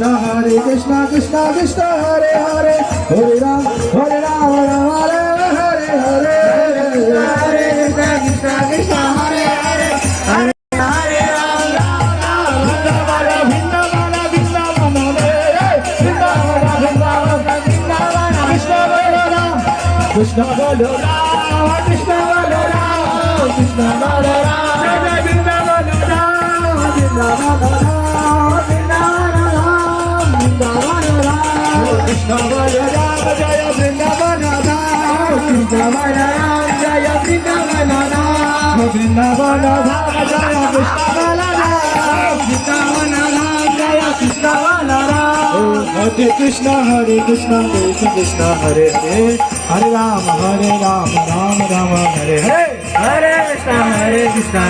Hare Krishna, Krishna Krishna, Hare Hare, Hare Ram, Ram Hare Hare, Hare Krishna, Krishna Krishna, Hare Hare, Hare Hare Ram, Ram Vrindavan, Krishna Bolo Ram, Krishna Bolo Ram, Krishna Bolo Ram, Jai Vrindavan Ram, Vrindavan Ram, Vrindavan Ram, Vrindavan Ram, Krishna Bolo Ram, Jai Vrindavan Ram, Krishna Bolo Ram, Jai Vrindavan Ram, Vrindavan Ram, Jai Krishna Bolo Ram, Vrindavan Ram, Jai Krishna Bolo Ram. Hare Krishna, Krishna Krishna, Hare Hare, Hare Ram, Ram Ram, Hare Hare, Hare Krishna, Krishna.